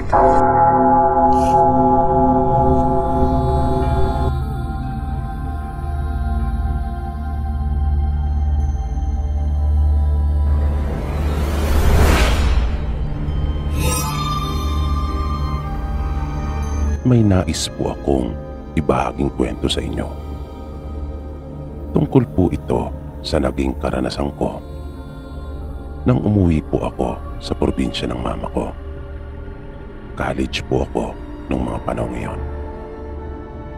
May nais po akong ibahaging kwento sa inyo. Tungkol po ito sa naging karanasan ko nang umuwi po ako sa probinsya ng mama ko. College po ako nung mga panahon ngayon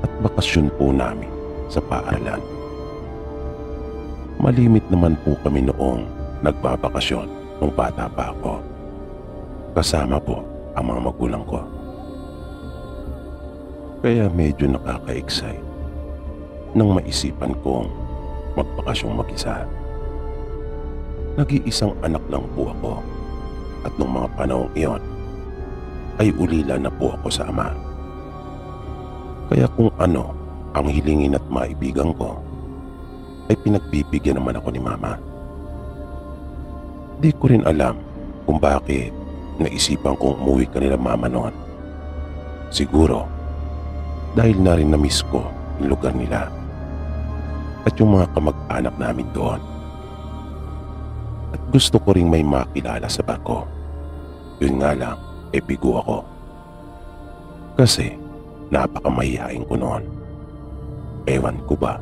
at bakasyon po namin sa paaralan. Malimit naman po kami noong nagbabakasyon nung bata pa ako. Kasama po ang mga magulang ko. Kaya medyo nakaka-excite nang maisipan kong magbakasyong mag-isa. Nag-iisang anak lang po ako at nung mga panahong iyon ay ulila na po ako sa ama. Kaya kung ano ang hilingin at maibigan ko ay pinagbibigyan naman ako ni mama. Di ko rin alam kung bakit naisipan kong umuwi kanila mama noon. Siguro dahil na rin na-miss ko yung lugar nila at yung mga kamag-anak namin doon. At gusto ko ring may makilala sa barko. Yun nga lang, bigo ako. Kasi napakamahihain ko noon. Ewan ko ba,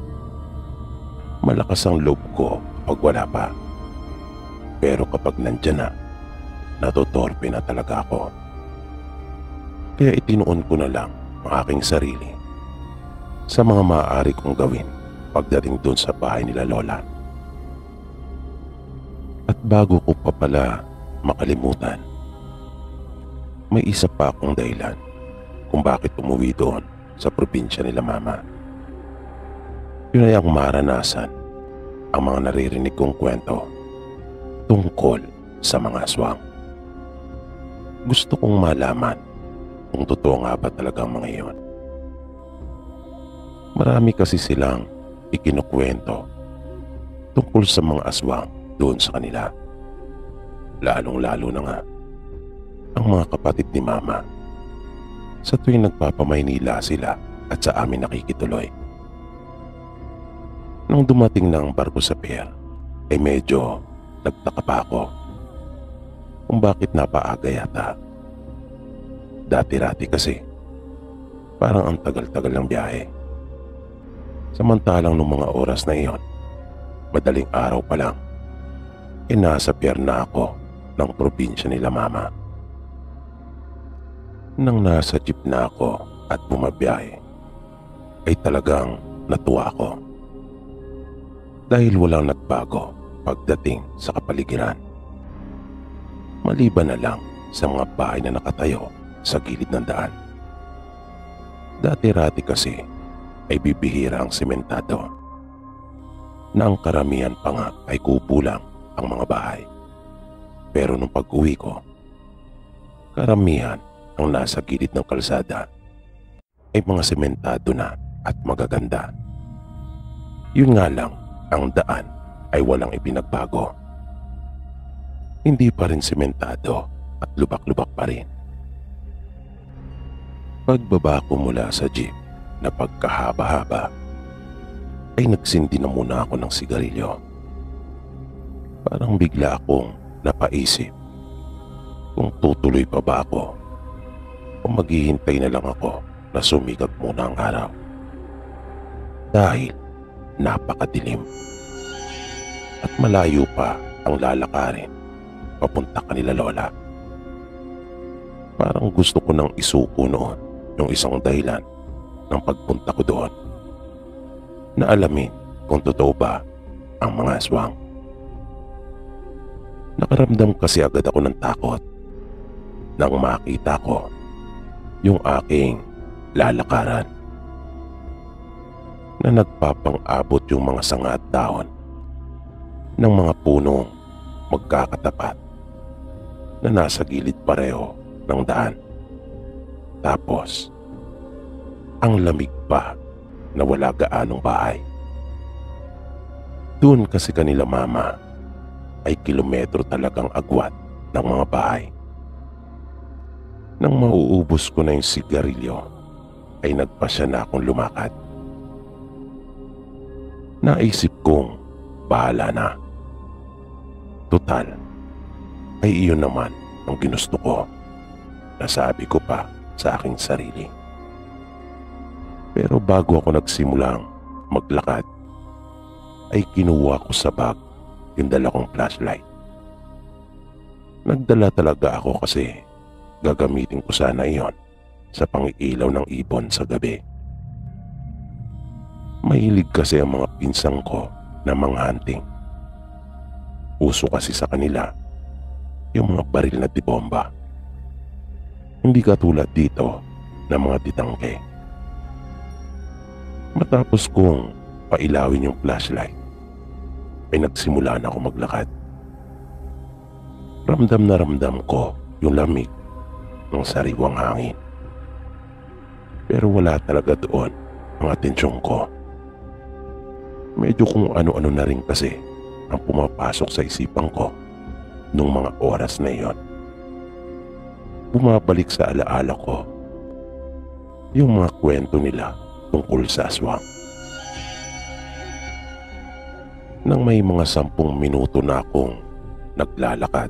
malakas ang loob ko kapag wala pa. Pero kapag nandyan na, natotorpe na talaga ako. Kaya itinuon ko na lang ang aking sarili sa mga maaari kong gawin pagdating doon sa bahay nila lola. At bago ko pa pala makalimutan, may isa pa akong dahilan kung bakit umuwi doon sa probinsya nila mama. Yun ay ang maranasan ang mga naririnig kong kwento tungkol sa mga aswang. Gusto kong malaman kung totoo nga ba talaga ang mga iyon. Marami kasi silang ikinukwento tungkol sa mga aswang doon sa kanila. Lalong-lalo na nga ang mga kapatid ni mama sa tuwing nagpapamaynila sila at sa amin nakikituloy. Nung dumating na ang barko sa pier, ay medyo nagtaka pa ako kung bakit napaaga yata. Dati-rati kasi, parang ang tagal-tagal ng biyahe. Samantalang nung mga oras na iyon, madaling araw pa lang, nasa pier na ako ng probinsya nila mama. Nang nasa jeep na ako at bumabiyahe, ay talagang natuwa ako. Dahil walang nagbago pagdating sa kapaligiran. Maliban na lang sa mga bahay na nakatayo sa gilid ng daan. Dati-rati kasi ay bibihira ang sementado, na ang karamihan pa nga ay kubo lang ang mga bahay. Pero nung pag-uwi ko, karamihan ang nasa gilid ng kalsada ay mga sementado na at magaganda. Yun nga lang, ang daan ay walang ipinagbago. Hindi pa rin sementado at lubak-lubak pa rin. Pagbaba ko mula sa jeep na pagkahaba-haba, ay nagsindi na muna ako ng sigarilyo. Parang bigla akong napaisip kung tutuloy pa ba ako o maghihintay na lang ako na sumikat muna ang araw. Dahil napakadilim at malayo pa ang lalakarin papunta kanila lola. Parang gusto ko nang isuko noon yung isang dahilan ng pagpunta ko doon, na alamin kung totoo ba ang mga aswang. Nakaramdam kasi agad ako ng takot nang makita ko yung aking lalakaran na nagpapang-abot yung mga sanga at dahon ng mga punong magkakatapat na nasa gilid pareho ng daan. Tapos, ang lamig pa na wala gaanong bahay. Doon kasi kanila mama ay kilometro talagang agwat ng mga bahay. Nang mauubos ko na yung sigarilyo, ay nagpasya na akong lumakad. Naisip kong bahala na. Tutal, ay iyon naman ang ginusto ko. Nasabi ko pa sa aking sarili. Pero bago ako nagsimulang maglakad, ay kinuha ko sa bag yung dala kong flashlight. Nagdala talaga ako kasi gagamitin ko sana iyon sa pangiilaw ng ibon sa gabi. Mahilig kasi ang mga pinsang ko na mga hunting. Uso kasi sa kanila yung mga baril na tibomba. Hindi katulad dito ng mga titangke. Matapos kong pailawin yung flashlight, ay nagsimula na ako maglakad. Ramdam na ramdam ko yung lamig ng sariwang hangin. Pero wala talaga doon ang atensyon ko. Medyo kung ano-ano na rin kasi ang pumapasok sa isipan ko nung mga oras na iyon. Bumabalik sa alaala ko yung mga kwento nila tungkol sa aswang. Nang may mga 10 minuto na akong naglalakad,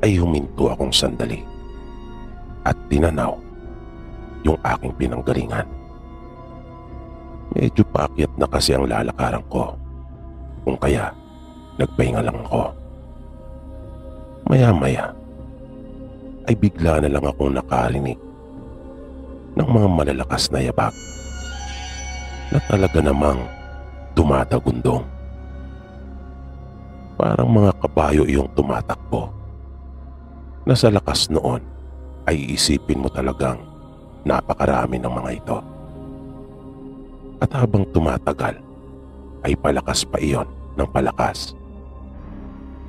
ay huminto akong sandali at tinanaw yung aking pinanggalingan. Medyo paakyat na kasi ang lalakaran ko, kung kaya nagpahinga lang ako. Maya-maya ay bigla na lang akong nakarinig ng mga malalakas na yabag na talaga namang tumatagundong. Parang mga kabayo iyong tumatakbo na sa lakas noon ay iisipin mo talagang napakarami ng mga ito. At habang tumatagal ay palakas pa iyon ng palakas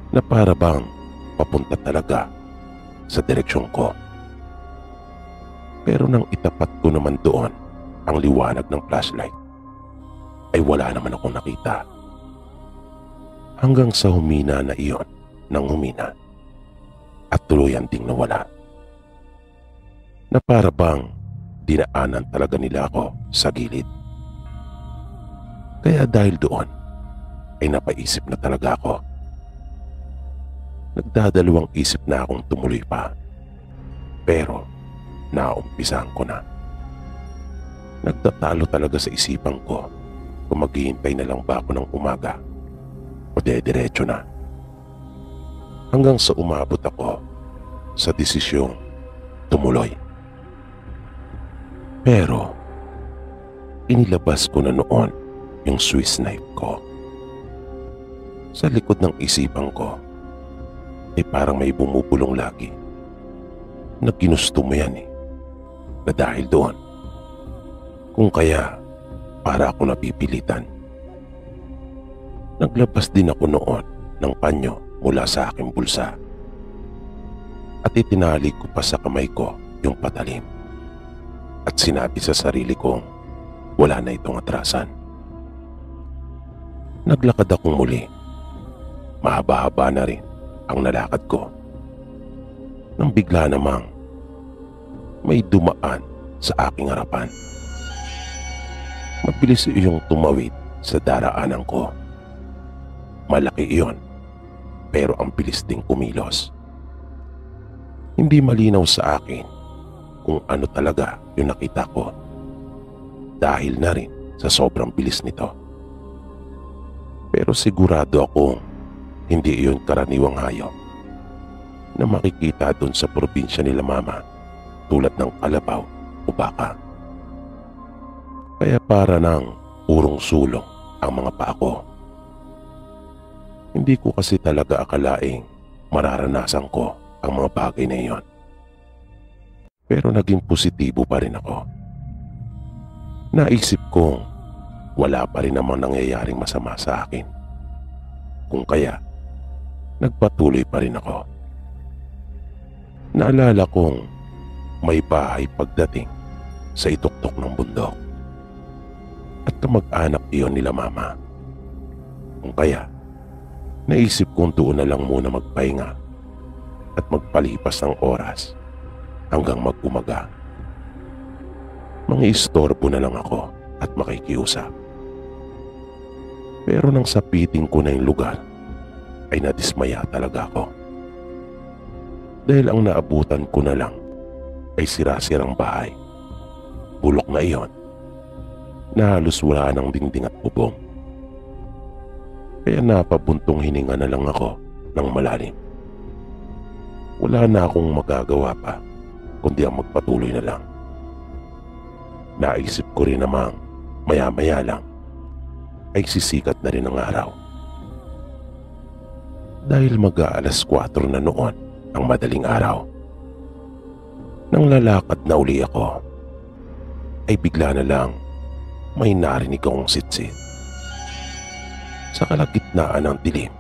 na para bang papunta talaga sa direksyon ko. Pero nang itapat ko naman doon ang liwanag ng flashlight, ay wala naman akong nakita. Hanggang sa humina na iyon nang humina at tuluyan ding nawala. Na para bang dinaanan talaga nila ako sa gilid. Kaya dahil doon ay napaisip na talaga ako. Nagdadalawang isip na akong tumuloy pa. Pero naumpisahan ko na. Nagtatalo talaga sa isipan ko kung maghihintay na lang ba ako ng umaga o dediretso na. Hanggang sa umabot ako sa desisyong tumuloy. Pero inilabas ko na noon yung Swiss knife ko. Sa likod ng isipan ko ay parang may bumubulong lagi na ginusto mo yan na dahil doon. Kung kaya para ako napipilitan. Naglabas din ako noon ng panyo mula sa aking bulsa at itinali ko pa sa kamay ko yung patalim at sinabi sa sarili kong wala na itong atrasan. Naglakad akong muli. Mahaba-haba na rin ang nalakad ko. Nang bigla namang may dumaan sa aking harapan. Mabilis iyong tumawid sa daraanan ko. Malaki iyon, pero ang bilis ding kumilos. Hindi malinaw sa akin kung ano talaga yung nakita ko dahil na rin sa sobrang bilis nito. Pero sigurado akong hindi iyon karaniwang hayop na makikita doon sa probinsya nila mama tulad ng kalabaw o baka. Kaya para nang urong sulong ang mga paa ko. Hindi ko kasi talaga akalaing mararanasan ko ang mga bagay na iyon. Pero naging positibo pa rin ako. Naisip kong wala pa rin namang nangyayaring masama sa akin. Kung kaya, nagpatuloy pa rin ako. Naalala kong may bahay pagdating sa ituktok ng bundok. At kamag-anak iyon nila mama. Kung kaya, naisip kong doon na lang muna magpahinga at magpalipas ng oras hanggang mag-umaga. Mangiistorbo na lang ako at makikiusap. Pero nang sapitin ko na yung lugar, ay nadismaya talaga ako. Dahil ang naabutan ko na lang ay sira-sirang bahay. Bulok na iyon, na halos wala ng dingding at bubong. Kaya napabuntong hininga na lang ako ng malalim. Wala na akong magagawa pa kundi ang magpatuloy na lang. Naisip ko rin namang maya-maya lang ay sisikat na rin ang araw. Dahil mag-aalas 4 na noon ang madaling araw. Nang lalakad na uli ako, ay bigla na lang may narinig akong sitsit. Sa kalagitnaan ng dilim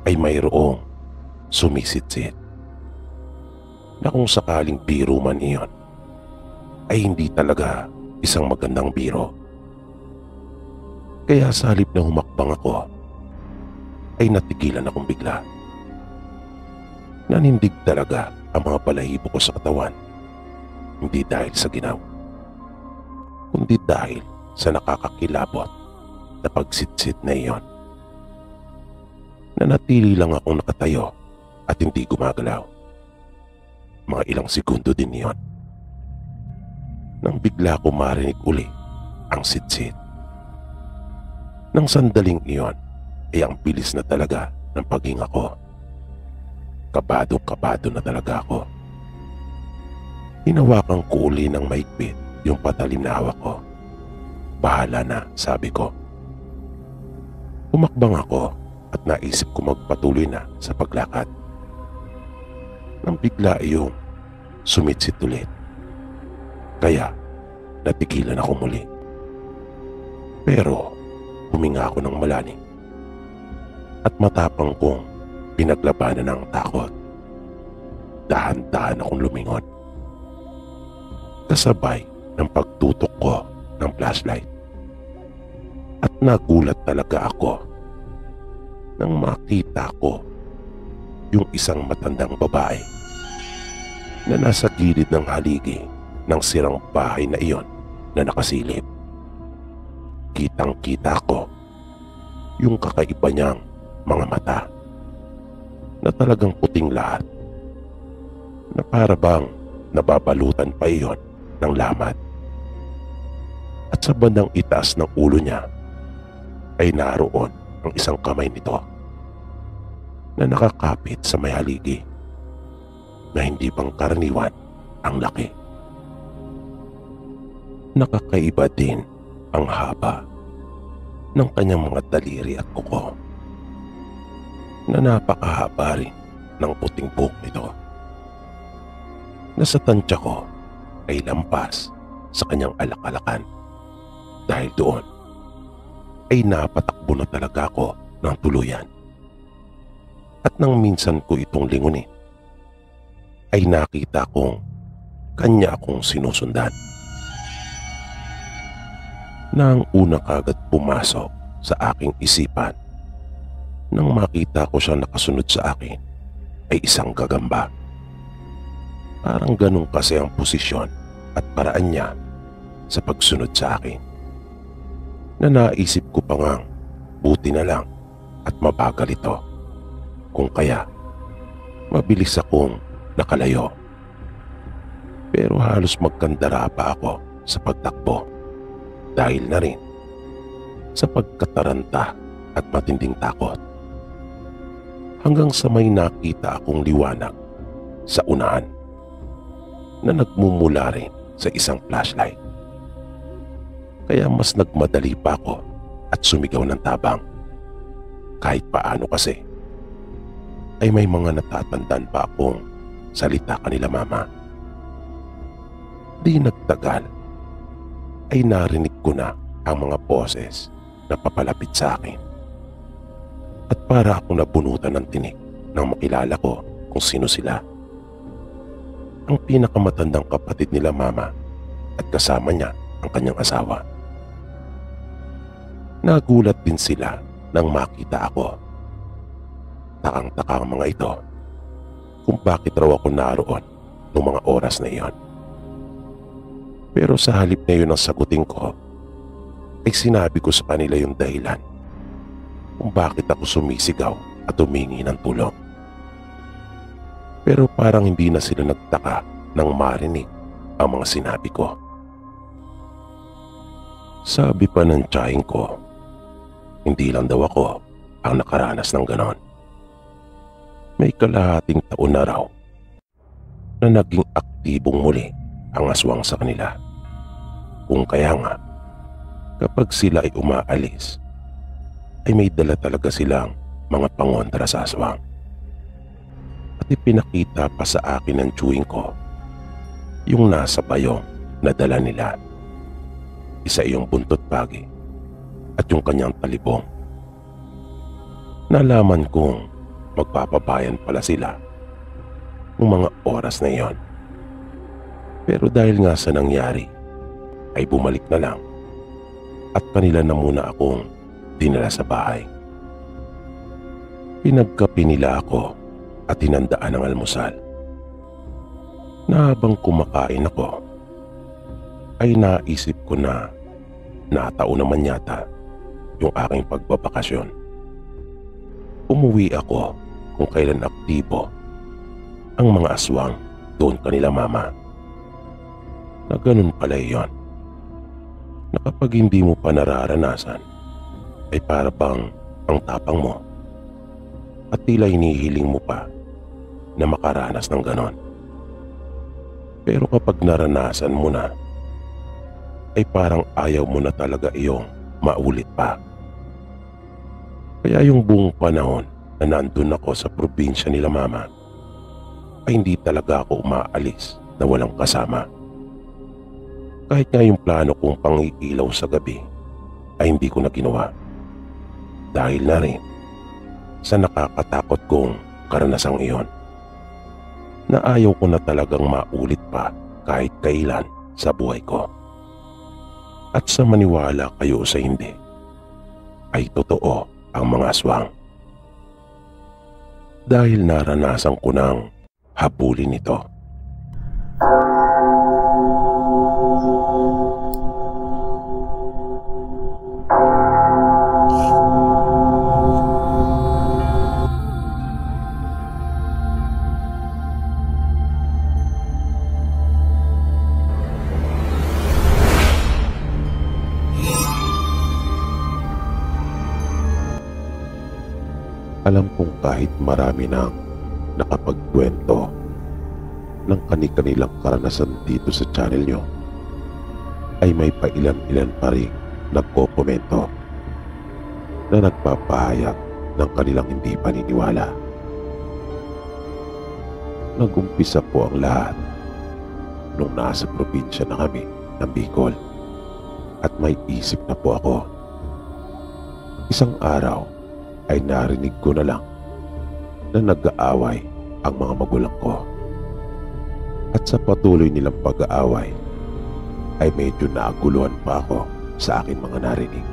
ay mayroong sumisitsit. Na kung sakaling biro man iyon, ay hindi talaga isang magandang biro. Kaya sa halip na humakbang ako, ay natigilan akong bigla. Nanindig talaga ang mga balahibo ko sa katawan. Hindi dahil sa ginaw, kundi dahil sa nakakakilabot na pagsitsit na iyon. Nanatili lang akong nakatayo at hindi gumagalaw. Mga ilang segundo din iyon. Nang bigla ko marinig uli ang sitsit. Nang sandaling iyon ay ang bilis na talaga ng paghinga ko. Kabado na talaga ako. Hinawakan ko uli ng mahigpit yung patalim na hawak ko. Bahala na, sabi ko. Umakbang ako at naisip ko magpatuloy na sa paglakad. Nang bigla yung sumitsit ulit. Kaya natigilan ako muli. Pero huminga ako ng malalim at matapang kong pinaglabanan ng takot. Dahan-dahan akong lumingon. Kasabay ng pagtutok ko ng flashlight. At nagulat talaga ako nang makita ko yung isang matandang babae na nasa gilid ng haligi ng sirang bahay na iyon na nakasilip. Kitang-kita ko yung kakaiba niyang mga mata na talagang puting lahat, na para bang nababalutan pa iyon ng lamat. At sa bandang itaas ng ulo niya ay naroon ang isang kamay nito na nakakapit sa may haligi na hindi pang karaniwan ang laki. Nakakaiba din ang haba ng kanyang mga daliri at kuko na napakahaba rin ng puting buhok nito na sa tansya ko ay lampas sa kanyang alak-alakan. Dahil doon ay napatakbo na talaga ako ng tuluyan. At nang minsan ko itong lingunin, ay nakita kong kanya akong sinusundan. Na ang una kagad pumasok sa aking isipan nang makita ko siyang nakasunod sa akin ay isang gagamba. Parang ganun kasi ang posisyon at paraan niya sa pagsunod sa akin, na naisip ko pa ngang buti na lang at mabagal ito, kung kaya mabilis akong nakalayo. Pero halos magkandara pa ako sa pagtakbo dahil na rin sa pagkataranta at matinding takot. Hanggang sa may nakita akong liwanag sa unahan na nagmumula rin sa isang flashlight. Kaya mas nagmadali pa ako at sumigaw ng tabang. Kahit paano kasi ay may mga natatandaan pa akong salita kanila mama. Di nagtagal ay narinig ko na ang mga boses na papalapit sa akin. At para akong nabunutan ng tinik nang makilala ko kung sino sila. Ang pinakamatandang kapatid nila mama at kasama niya ang kanyang asawa. Nagulat din sila nang makita ako. Takang-taka ang mga ito kung bakit raw ako naroon noong mga oras na iyon. Pero sa halip na yun ang sagutin ko, ay sinabi ko sa kanila yung dahilan kung bakit ako sumisigaw at humingi ng tulong. Pero parang hindi na sila nagtaka nang marinig ang mga sinabi ko. Sabi pa ng tiyahin ko, hindi lang daw ako ang nakaranas ng ganon. May kalahating taon na raw na naging aktibong muli ang aswang sa kanila. Kung kaya nga, kapag sila ay umaalis, ay may dala talaga silang mga pangontra sa aswang. At ipinakita pa sa akin ng tiyuhin ko yung nasa bayong na dala nila. Isa iyong buntot pagi at yung kanyang talibong. Nalaman kong magpapabayan pala sila ng mga oras na iyon. Pero dahil nga sa nangyari, ay bumalik na lang at kanila na muna akong dinala sa bahay. Pinagkapi nila ako at tinandaan ng almusal. Na habang kumakain ako, ay naisip ko na natao naman yata yung aking pagbabakasyon. Umuwi ako kung kailan aktibo ang mga aswang doon kanila mama. Na ganun pala iyon. Na kapag hindi mo pa nararanasan, ay para bang ang tapang mo at tila hinihiling mo pa na makaranas ng ganon. Pero kapag naranasan mo na, ay parang ayaw mo na talaga iyong maulit pa. Kaya yung buong panahon na nandun ako sa probinsya nila mama, ay hindi talaga ako umaalis na walang kasama. Kahit nga yung plano kong pangiilaw sa gabi, ay hindi ko na ginawa. Dahil na rin sa nakakatakot kong karanasang iyon, na ayaw ko na talagang maulit pa kahit kailan sa buhay ko. At sa maniwala kayo sa hindi, ay totoo ang mga aswang. Dahil naranasan ko nang habulin ito. Alam kong kahit marami nang nakapagkwento ng kani-kanilang karanasan dito sa channel nyo, ay may pailan-ilan pa rin nagkokomento na nagpapahayag ng kanilang hindi paniniwala. Nag-umpisa po ang lahat nung nasa probinsya na kami ng Bicol at may isip na po ako. Isang araw ay narinig ko na lang na nag-aaway ang mga magulang ko. At sa patuloy nilang pag-aaway, ay medyo naaguluhan pa ako sa aking mga narinig.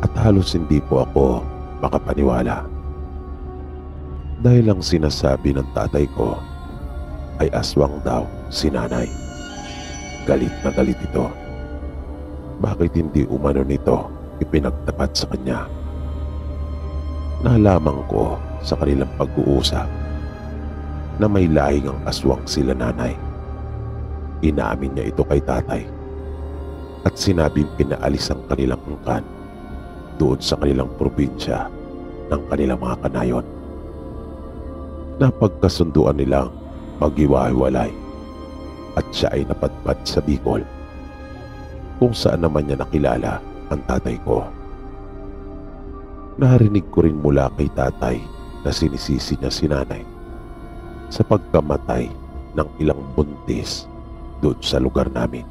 At halos hindi po ako makapaniwala. Dahil ang sinasabi ng tatay ko ay aswang daw si nanay. Galit na galit ito. Bakit hindi umano nito ipinagtapat sa kanya? Nalaman ko sa kanilang pag-uusap na may lahing ang aswang sila nanay. Inaamin niya ito kay tatay at sinabing pinaalis ang kanilang angkan doon sa kanilang probinsya ng kanilang mga kanayon. Napagkasunduan nilang maghiwa-hiwalay at siya ay napadpad sa Bicol, kung saan naman niya nakilala ang tatay ko. Narinig ko rin mula kay tatay na sinisisi niya si nanay sa pagkamatay ng ilang buntis doon sa lugar namin.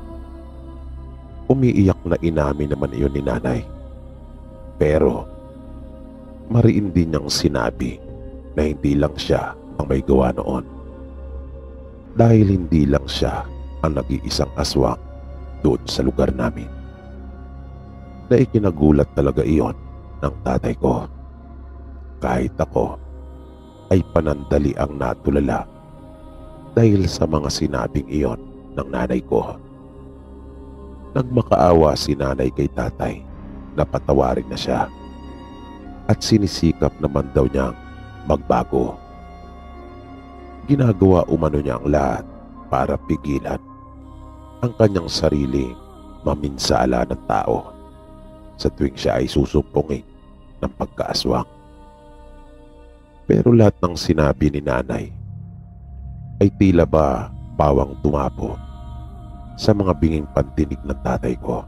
Umiiyak na inamin naman iyon ni nanay. Pero mariin din niyang sinabi na hindi lang siya ang may gawa noon. Dahil hindi lang siya ang nag-iisang aswang doon sa lugar namin. Na ikinagulat talaga iyon ng tatay ko. Kahit ako ay panandali ang natulala dahil sa mga sinabing iyon ng nanay ko. Nagmakaawa si nanay kay tatay na patawarin na siya at sinisikap naman daw niyang magbago. Ginagawa umano niya ang lahat para pigilan ang kanyang sariling maminsala ng tao sa tuwing siya ay susumpungin ng pagkaaswang. Pero lahat ng sinabi ni nanay ay tila ba bawang tumapo sa mga binging pandinig ng tatay ko.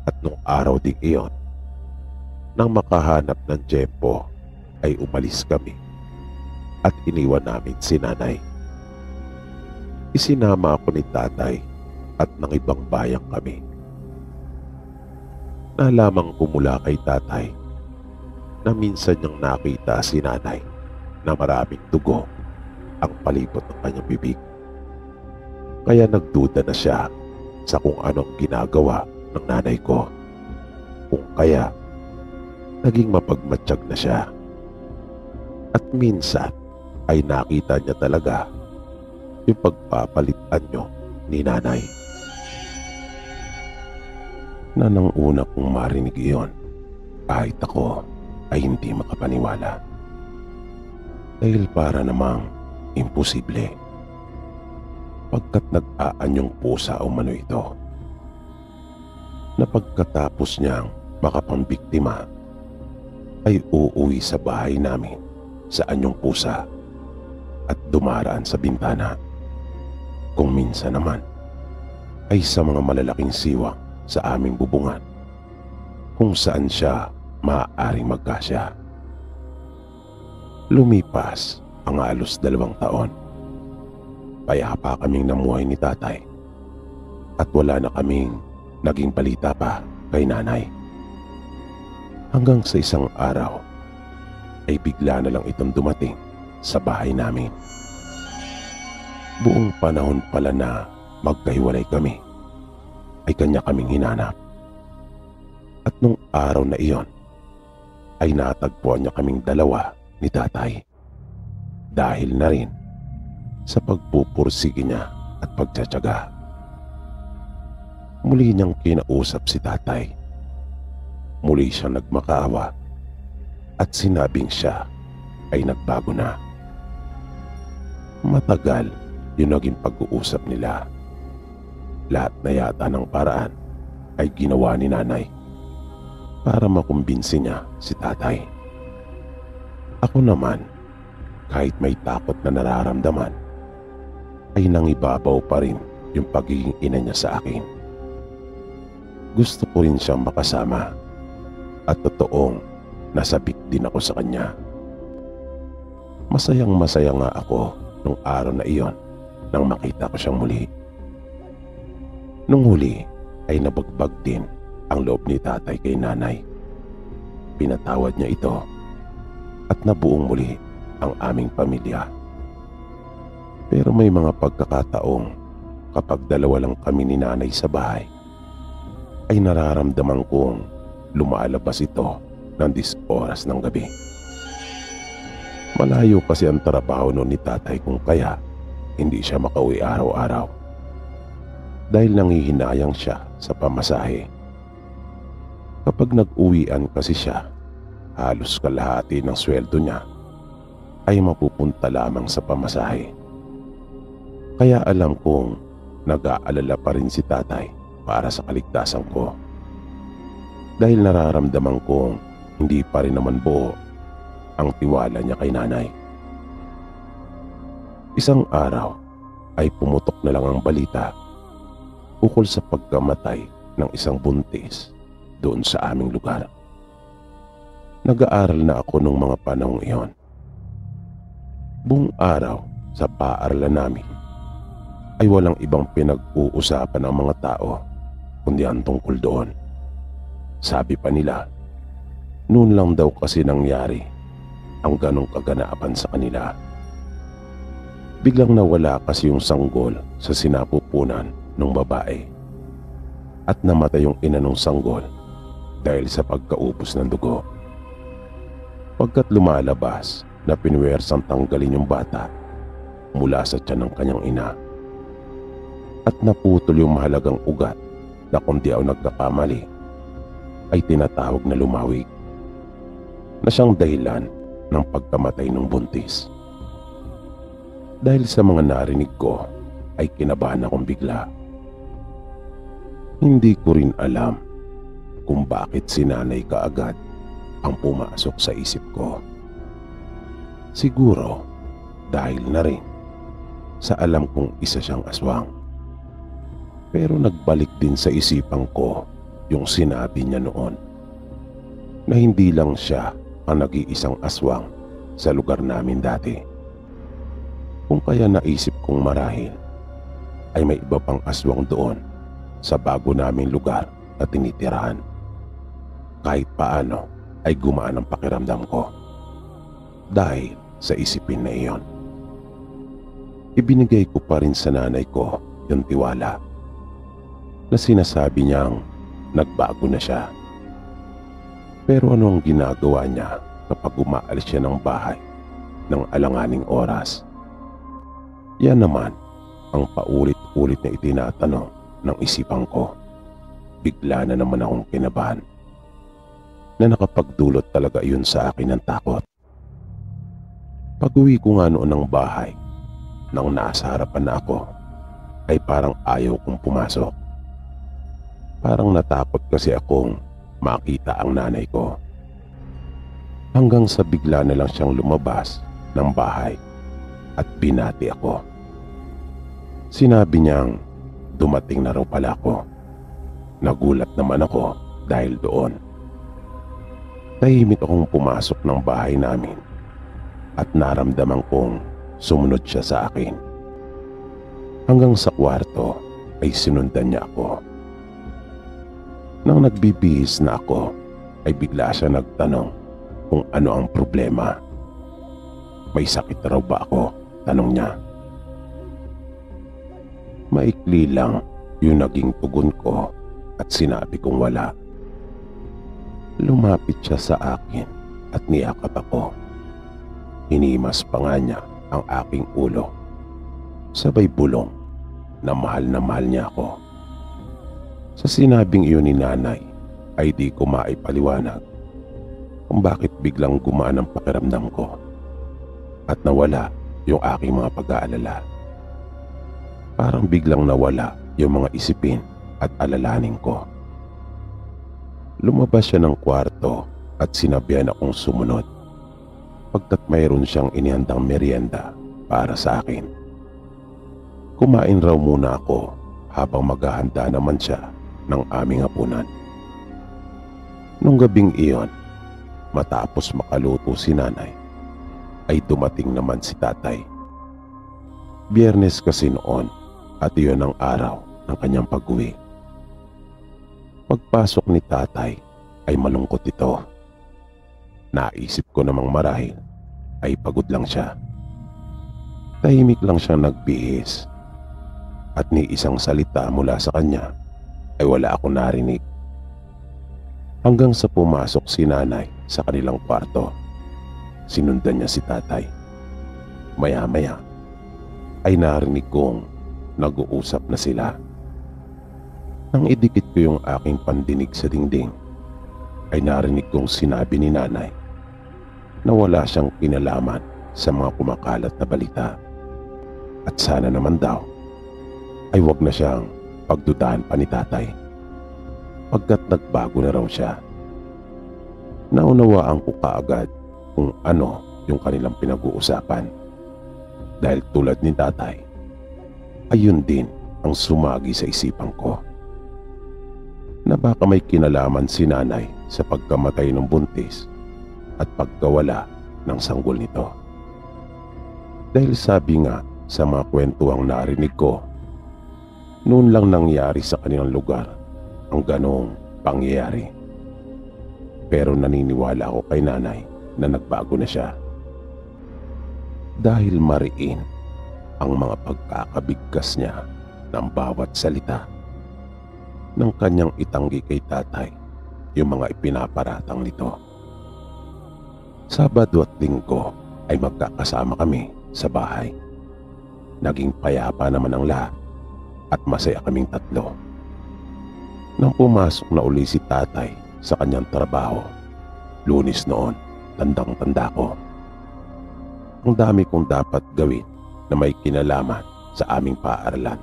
At nung araw ding iyon, nang makahanap ng tiyempo ay umalis kami at iniwan namin si nanay. Isinama ako ni tatay at ng ibang bayang kami. Nalamang ko mula kay tatay na minsan niyang nakita si nanay na maraming dugo ang palibot ng kanyang bibig. Kaya nagduda na siya sa kung anong ginagawa ng nanay ko. Kung kaya naging mapagmatsyag na siya. At minsan ay nakita niya talaga yung pagpapalitan niyo ni nanay. Na nang una kong marinig iyon, kahit ako ay hindi makapaniwala. Dahil para namang imposible. Pagkat nag-aanyong pusa umano ito. Na pagkatapos niyang makapambiktima, ay uuwi sa bahay namin sa anyong pusa at dumaraan sa bintana. Kung minsan naman ay sa mga malalaking siwang sa aming bubungan kung saan siya maaaring magkasya. Lumipas ang halos 2 taon. Payapa kaming namuhay ni tatay at wala na kaming naging balita pa kay nanay. Hanggang sa isang araw ay bigla na lang itong dumating sa bahay namin. Buong panahon pala na magkahiwalay kami ay kanya kaming hinanap. At nung araw na iyon ay natagpuan niya kaming dalawa ni tatay. Dahil na rin sa pagpupursige niya at pagtsatsaga. Muli niyang kinausap si tatay. Muli siyang nagmakaawa at sinabing siya ay nagbago na. Matagal yung naging pag-uusap nila. Lahat na yata ng paraan ay ginawa ni nanay para makumbinsi niya si tatay. Ako naman, kahit may takot na nararamdaman, ay nangibabaw pa rin yung pagiging ina niya sa akin. Gusto ko rin siyang makasama at totoong nasabik din ako sa kanya. Masayang masaya nga ako nung araw na iyon nang makita ko siyang muli. Nung huli ay nabagbag din ang loob ni tatay kay nanay. Pinatawad niya ito at nabuong muli ang aming pamilya. Pero may mga pagkakataong kapag dalawa lang kami ni nanay sa bahay, ay nararamdaman kong lumalabas ito ng 10 oras ng gabi. Malayo kasi ang trabaho noon ni tatay kung kaya hindi siya makauwi araw-araw. Dahil nangihinayang siya sa pamasahe. Kapag nag-uwian kasi siya, halos kalahati ng sweldo niya ay mapupunta lamang sa pamasahe. Kaya alam kong nag-aalala pa rin si tatay para sa kaligtasan ko. Dahil nararamdaman kong hindi pa rin naman buo ang tiwala niya kay nanay. Isang araw ay pumutok na lang ang balita ukol sa pagkamatay ng isang buntis doon sa aming lugar. Nag-aaral na ako nung mga panahong iyon. Buong araw sa paaralan namin ay walang ibang pinag-uusapan ng mga tao kundi ang tungkol doon. Sabi pa nila, noon lang daw kasi nangyari ang ganong kaganapan sa kanila. Biglang nawala kasi yung sanggol sa sinapupunan ng babae at namatay yung ina ng sanggol dahil sa pagkaubos ng dugo. Pagkat lumalabas na pinuwersang tanggalin yung bata, mula sa tiyan ng kanyang ina. At naputol yung mahalagang ugat na kung di ako nagkakamali ay tinatawag na lumawig, na siyang dahilan ng pagkamatay ng buntis. Dahil sa mga narinig ko ay kinabahan akong bigla. Hindi ko rin alam kung bakit si nanay kaagad ang pumasok sa isip ko. Siguro dahil na rin sa alam kong isa siyang aswang. Pero nagbalik din sa isipan ko yung sinabi niya noon na hindi lang siya ang nag-iisang aswang sa lugar namin dati. Kung kaya naisip kong marahil ay may iba pang aswang doon sa bago naming lugar na tinitirahan. Kahit paano ay gumaan ang pakiramdam ko dahil sa isipin na iyon. Ibinigay ko pa rin sa nanay ko yung tiwala na sinasabi niyang nagbago na siya. Pero ano ang ginagawa niya kapag umaalis siya ng bahay ng alanganing oras? Yan naman ang paulit-ulit na itinatanong ng isipan ko. Bigla na naman akong kinabahan na nakapagdulot talaga yun sa akin ng takot. Pag-uwi ko nga noon ng bahay, nang nasa harapan na ako, ay parang ayaw kong pumasok. Parang natakot kasi akong makita ang nanay ko. Hanggang sa bigla na lang siyang lumabas ng bahay at binati ako. Sinabi niyang dumating na raw pala ako. Nagulat naman ako dahil doon. Tahimik akong pumasok ng bahay namin at naramdaman kong sumunod siya sa akin. Hanggang sa kwarto ay sinundan niya ako. Nang nagbibihis na ako ay bigla siya nagtanong kung ano ang problema. May sakit raw ba ako? Tanong niya. Maikli lang yung naging tugon ko at sinabi kong wala. Lumapit siya sa akin at niyakap ako. Hinimas pa nga niya ang aking ulo. Sabay bulong na mahal niya ako. Sa sinabing iyon ni nanay ay di ko maipaliwanag kung bakit biglang gumaan ang pakiramdam ko at nawala yung aking mga pag-aalala. Parang biglang nawala yung mga isipin at alalahanin ko. Lumabas siya ng kwarto at sinabihan akong sumunod pagkat mayroon siyang inihandang merienda para sa akin. Kumain raw muna ako habang maghahanda naman siya ng aming hapunan. Nung gabing iyon, matapos makaluto si nanay, ay dumating naman si tatay. Biyernes kasi noon at iyon ang araw ng kanyang pag-uwi. Pagpasok ni tatay ay malungkot ito. Naisip ko namang marahil ay pagod lang siya. Tahimik lang siyang nagbihis at ni isang salita mula sa kanya ay wala akong narinig. Hanggang sa pumasok si nanay sa kanilang kwarto. Sinundan niya si tatay. Maya-maya ay narinig kong nag-uusap na sila. Nang idikit ko yung aking pandinig sa dingding, ay narinig kong sinabi ni nanay na wala siyang kinalaman sa mga kumakalat na balita. At sana naman daw ay wag na siyang pagdudahan pa ni tatay pagkat nagbago na raw siya. Naunawaan ko kaagad kung ano yung kanilang pinag-uusapan dahil tulad ni tatay, ayun din ang sumagi sa isipan ko na baka may kinalaman si nanay sa pagkamatay ng buntis at pagkawala ng sanggol nito. Dahil sabi nga sa mga kwentuhang narinig ko, noon lang nangyari sa kanilang lugar ang ganong pangyayari. Pero naniniwala ako kay nanay na nagbago na siya. Dahil mariin ang mga pagkakabigkas niya ng bawat salita ng kanyang itanggi kay tatay yung mga ipinaparatang nito. Sabado at Linggo ay magkakasama kami sa bahay. naging payapa naman ang lahat at masaya kaming tatlo. Nang pumasok na uli si tatay sa kanyang trabaho, Lunes noon, tandang-tanda ko. Ang dami kong dapat gawin na may kinalaman sa aming paaralan.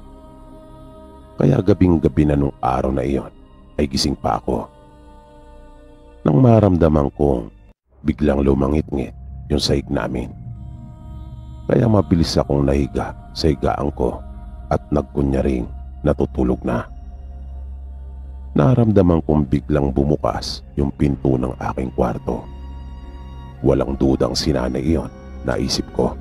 Kaya gabing-gabi na nung araw na iyon ay gising pa ako. Nang maramdaman kong biglang lumangit-ngit yung sahig namin. Kaya mabilis akong nahiga sa higaan ko at nagkunyaring natutulog na. Naramdaman kong biglang bumukas yung pinto ng aking kwarto. Walang dudang si nanay iyon, naisip ko.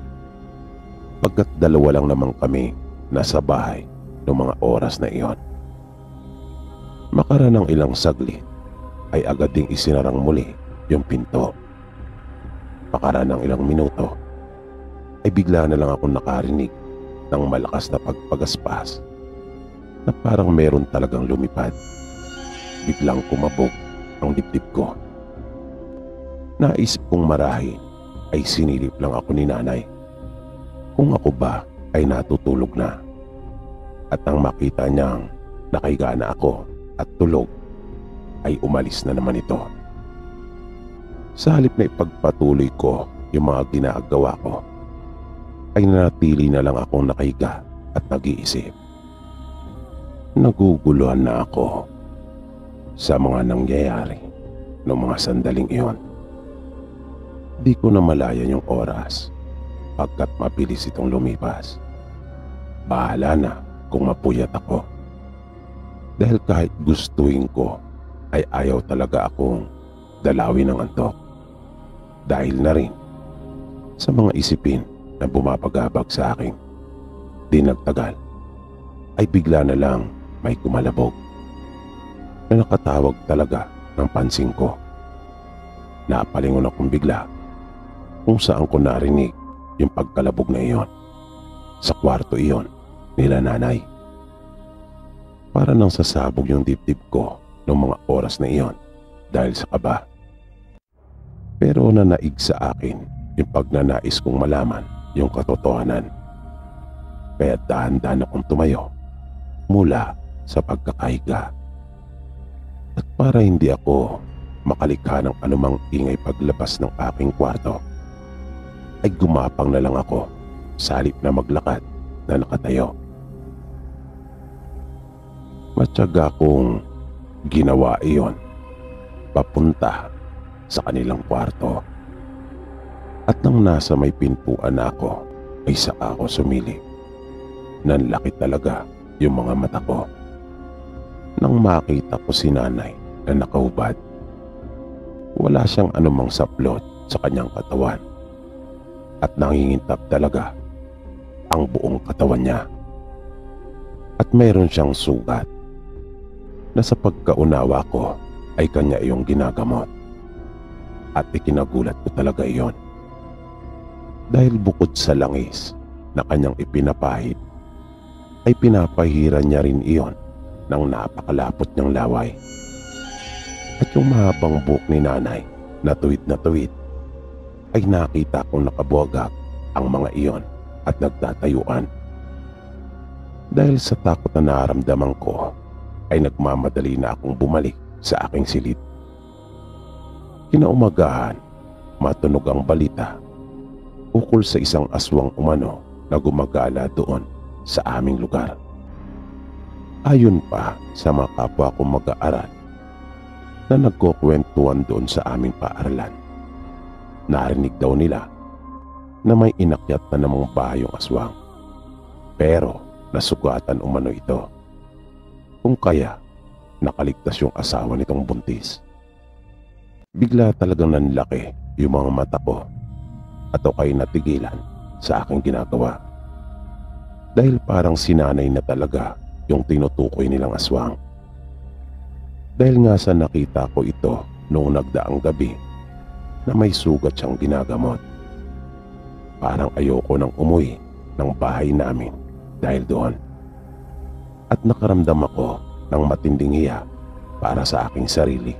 Pagkat dalawa lang naman kami nasa bahay noong mga oras na iyon. Makara ng ilang saglit ay agad ding isinarang muli yung pinto. Makara ng ilang minuto ay bigla na lang akong nakarinig ng malakas na pagpagaspas na parang meron talagang lumipad. Biglang kumabog ang dibdib ko. Naisip kong marahil ay sinilip lang ako ni nanay kung ako ba ay natutulog na. At nang makita niyang nakahiga na ako at tulog, ay umalis na naman ito. Sa halip na ipagpatuloy ko yung mga ginagawa ko, ay nanatili na lang akong nakahiga at nag-iisip. Naguguluhan na ako sa mga nangyayari noong mga sandaling iyon. Di ko na malayan yung oras pagkat mabilis itong lumipas. Bahala na kung mapuyat ako. Dahil kahit gustuin ko ay ayaw talaga akong dalawin ng antok. Dahil na rin sa mga isipin na bumabagabag sa akin. Di nagtagal ay bigla na lang may kumalabog na nakatawag talaga ng pansin ko. Napalingon akong bigla kung saan ko narinig yung pagkalabog na iyon. Sa kwarto iyon nila nanay. Para nang sasabog yung dibdib ko noong mga oras na iyon dahil sa kaba. Pero nanaig sa akin yung pagnanais kong malaman yung katotohanan. Kaya dahan-dahan akong tumayo mula sa pagkakahiga. At para hindi ako makalikha ng anumang ingay paglabas ng aking kwarto, ay gumapang na lang ako sa halip na maglakad na nakatayo. Matyaga kong ginawa iyon papunta sa kanilang kwarto. At nang nasa may pintuan na ako, ay saka ako sumilip. Nanlaki talaga yung mga mata ko nang makita ko si nanay na nakahubad. Wala siyang anumang saplot sa kanyang katawan at nangingintap talaga ang buong katawan niya. At mayroon siyang sugat na sa pagkaunawa ko ay kanya iyong ginagamot. At ikinagulat ko talaga iyon. Dahil bukod sa langis na kanyang ipinapahid, ay pinapahiran niya rin iyon ng napakalapot niyang laway. At yung mahabang buhok ni nanay na tuwid ay nakita kong nakabuwagag ang mga iyon at nagtatayuan. Dahil sa takot na naramdaman ko, ay nagmamadali na akong bumalik sa aking silid. Kinaumagahan, matunog ang balita ukol sa isang aswang umano na gumagala doon sa aming lugar. Ayon pa sa mga kapwa kong mag-aaral na nagkukwentuhan doon sa aming paaralan, narinig daw nila na may inakyat na namang bahayong aswang, pero nasugatan umano ito. Kung kaya nakaligtas yung asawa nitong buntis. Bigla talagang nanlaki yung mga mata ko at ako'y natigilan sa aking ginagawa. Dahil parang sinanay na talaga yung tinutukoy nilang aswang. Dahil nga sa nakita ko ito noong nagdaang gabi na may sugat siyang ginagamot. Parang ayoko nang umuwi ng bahay namin dahil doon. At nakaramdam ako ng matinding hiya para sa aking sarili.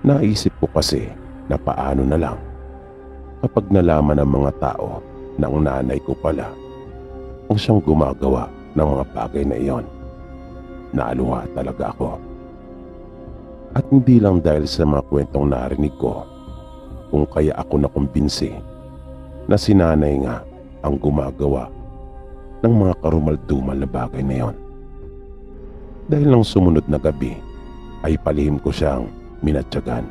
Naisip ko kasi na paano na lang kapag nalaman ng mga tao na ang nanay ko pala ang siyang gumagawa ng mga bagay na iyon. Naaluha talaga ako. At hindi lang dahil sa mga kwentong narinig ko, kung kaya ako nakumbinsi na si nanay nga ang gumagawa ng mga karumaldumal na bagay na iyon. Dahil ng sumunod na gabi ay palihim ko siyang minatyagan.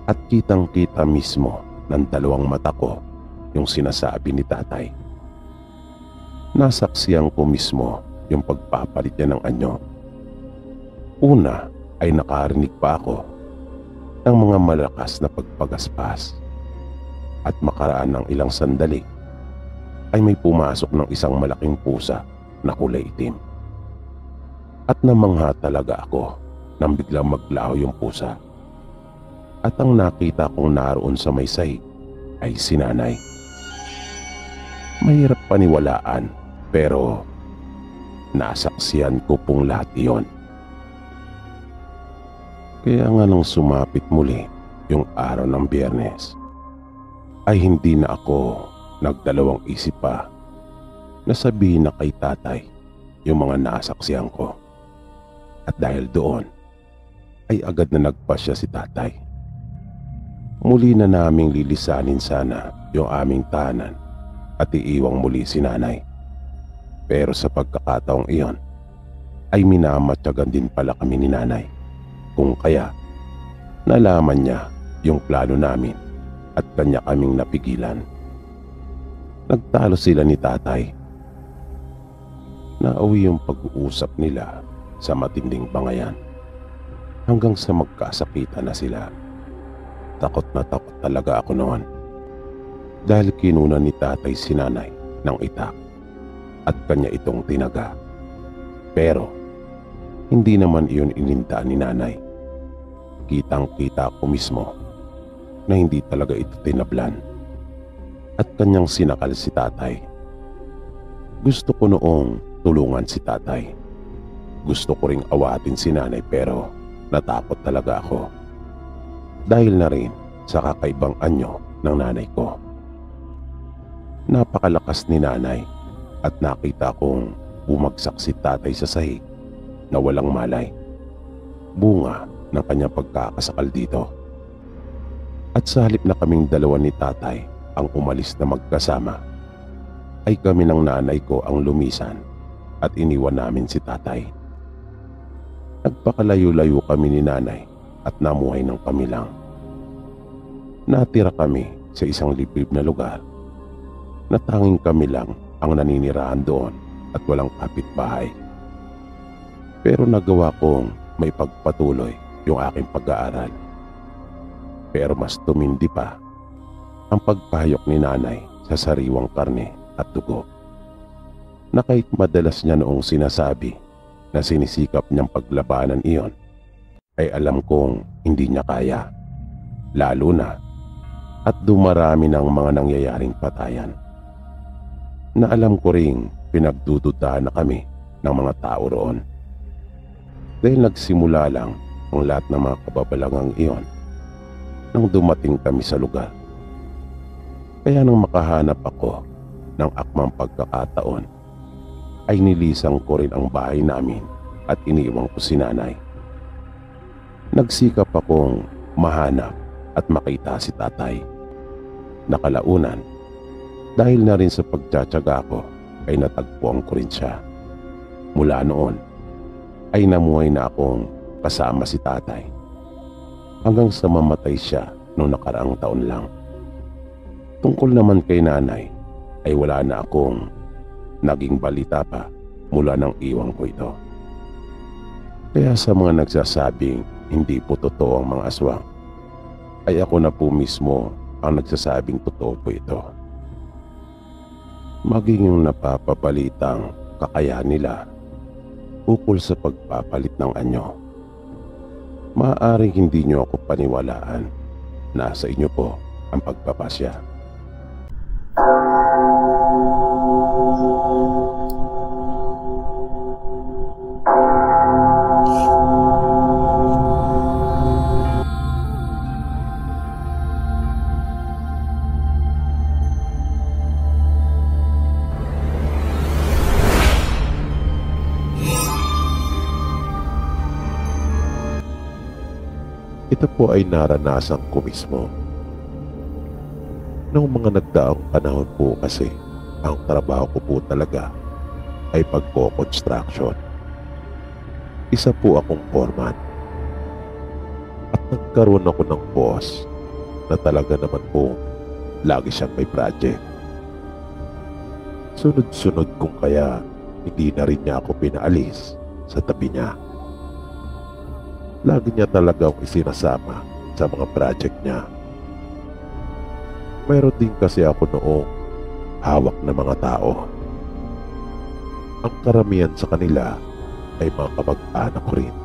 At kitang-kita mismo ng dalawang mata ko yung sinasabi ni tatay. Nasaksiyan ko mismo yung pagpapalit niya ng anyo. Una ay nakarinig pa ako ng mga malakas na pagpagaspas. At makaraan ng ilang sandali ay may pumasok ng isang malaking pusa na kulay itim. At namangha talaga ako nang biglang maglaho yung pusa. At ang nakita kong naroon sa may sahig ay si nanay. Mahirap paniwalaan pero nasaksiyan ko pong lahat iyon. Kaya nga nang sumapit muli yung araw ng Biyernes ay hindi na ako nagdalawang isip pa na sabihin na kay tatay yung mga nasaksiyan ko. At dahil doon ay agad na nagpasya si tatay. Muli na naming lilisanin sana yung aming tahanan at iiwang muli si nanay. Pero sa pagkakataong iyon ay minamatyagan din pala kami ni nanay. Kung kaya nalaman niya yung plano namin at kanya kaming napigilan. Nagtalo sila ni tatay. Nauwi yung pag-uusap nila sa matinding bangayan hanggang sa magkasakitan na sila. Takot na takot talaga ako noon dahil kinuna ni tatay si nanay ng itak at kanya itong tinaga. Pero hindi naman iyon ininda ni nanay. Kitang-kita ko mismo na hindi talaga ito tinablan at kanyang sinakal si tatay. Gusto ko noong tulungan si tatay. Gusto ko ring awatin si nanay pero natakot talaga ako. Dahil na rin sa kakaibang anyo ng nanay ko. Napakalakas ni nanay at nakita kong bumagsak si tatay sa sahig na walang malay. Bunga ng kanyang pagkakasakal dito. At sa halip na kaming dalawa ni tatay ang umalis na magkasama, ay kami ng nanay ko ang lumisan at iniwan namin si tatay. Nagpakalayo-layo kami ni nanay at namuhay ng kami lang. Natira kami sa isang liblib na lugar na tanging kami lang ang naninirahan doon at walang kapitbahay. Pero nagawa kong may pagpatuloy yung aking pag-aaral. Pero mas tumindi pa ang pagpahayok ni nanay sa sariwang karne at dugo. Na kahit madalas niya noong sinasabi na sinisikap niyang paglabanan iyon, ay alam kong hindi niya kaya. Lalo na at dumarami ng mga nangyayaring patayan. Na alam ko ring pinagdududahan na kami ng mga tao roon. Dahil nagsimula lang ang lahat ng mga kababalangang iyon nang dumating kami sa lugar. Kaya nang makahanap ako ng akmang pagkakataon, ay nilisang ko rin ang bahay namin at iniiwan ko si nanay. Nagsikap akong mahanap at makita si tatay. Nakalaunan, dahil na rin sa pagtsatsaga ko ay natagpuan ko rin siya. Mula noon ay namuhay na akong kasama si tatay hanggang sa mamatay siya noong nakaraang taon lang. Tungkol naman kay nanay ay wala na akong naging balita pa mula nang iwan ko ito. Kaya sa mga nagsasabing hindi po totoo ang mga aswang, ay ako na po mismo ang nagsasabing totoo po ito. Maging yung napapabalitang kakaya nila ukol sa pagpapalit ng anyo. Maaaring hindi nyo ako paniwalaan. Nasa inyo po ang pagpapasya. Ito po ay naranasan ko mismo. Noong mga nagdaang panahon po kasi, ang trabaho ko po talaga ay pagko-construction. Isa po akong foreman. At nagkaroon ako ng boss na talaga naman po lagi siyang may project. Sunod-sunod kung kaya hindi na rin niya ako pinaalis sa tabi niya. Lagi niya talagang isinasama sa mga project niya. Mayroon din kasi ako noong hawak na mga tao. Ang karamihan sa kanila ay mga kamag-anak ko rin,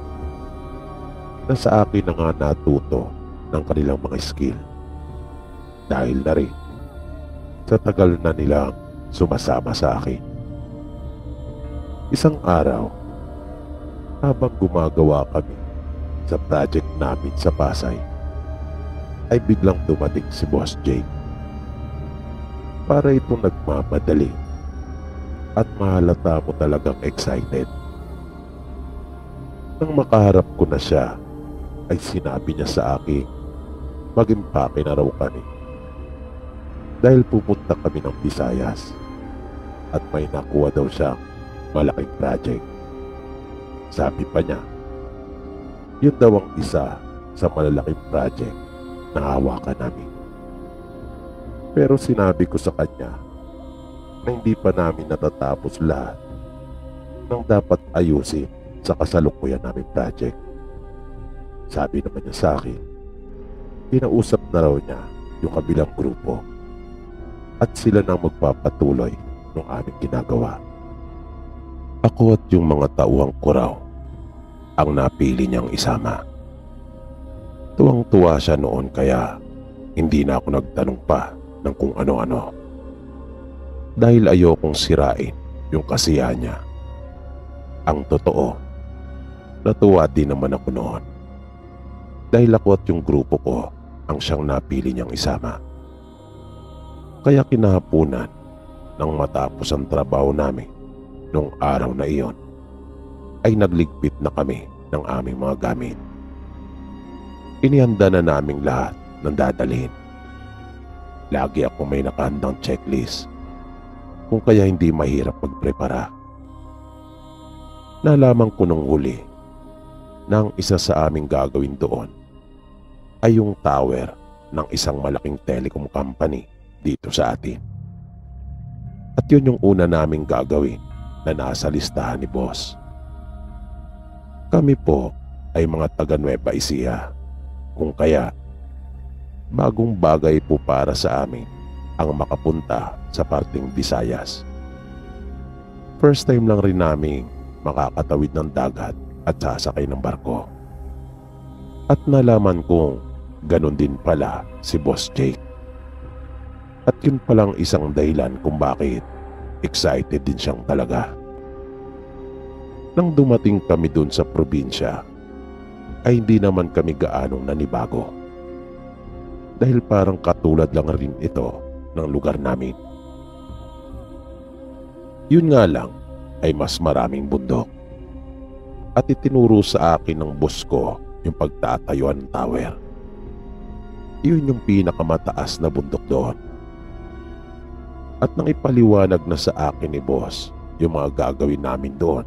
na sa akin na nga natuto ng kanilang mga skill. Dahil na rin sa tagal na nilang sumasama sa akin. Isang araw, habang gumagawa kami sa project namin sa Pasay, ay biglang dumating si Boss Jake. Para itong nagmamadali at mahalata mo talagang excited. Nang makaharap ko na siya, ay sinabi niya sa akin mag-impake na raw kami. Dahil pupunta kami ng Visayas at may nakuha daw siyang malaking project. Sabi pa niya, yun daw ang isa sa malalaking project na hawakan namin. Pero sinabi ko sa kanya na hindi pa namin natatapos lahat ng dapat ayusin sa kasalukuyan namin project. Sabi naman niya sa akin, kinausap na raw niya yung kabilang grupo at sila nang magpapatuloy ng aming ginagawa. Ako at yung mga tauhan ko raw ang napili niyang isama. Tuwang-tuwa siya noon kaya hindi na ako nagtanong pa ng kung ano-ano. Dahil ayokong sirain yung kasiyahan niya. Ang totoo, natuwa din naman ako noon. Dahil ako at yung grupo ko ang siyang napili niyang isama. Kaya kinahapunan nang matapos ang trabaho namin nung araw na iyon, ay nagligpit na kami ng aming mga gamit. Inihanda na naming lahat ng dadalhin. Lagi ako may nakahandang checklist, kung kaya hindi mahirap magprepara. Nalaman ko nung huli na ang isa sa aming gagawin doon ay yung tower ng isang malaking telecom company dito sa atin. At yun yung una naming gagawin na nasa listahan ni boss. Kami po ay mga taga Nueva Ecija, kung kaya bagong bagay po para sa amin ang makapunta sa parting Visayas. First time lang rin namin makakatawid ng dagat at sasakay ng barko. At nalaman kong ganun din pala si Boss Jake. At yun palang isang dahilan kung bakit excited din siyang talaga. Nang dumating kami dun sa probinsya, ay hindi naman kami gaanong nanibago. Dahil parang katulad lang rin ito ng lugar namin. Yun nga lang ay mas maraming bundok. At itinuro sa akin ng boss ko yung pagtatayuan ng tower. Yun yung pinakamataas na bundok doon. At nang ipaliwanag na sa akin ni boss yung mga gagawin namin doon,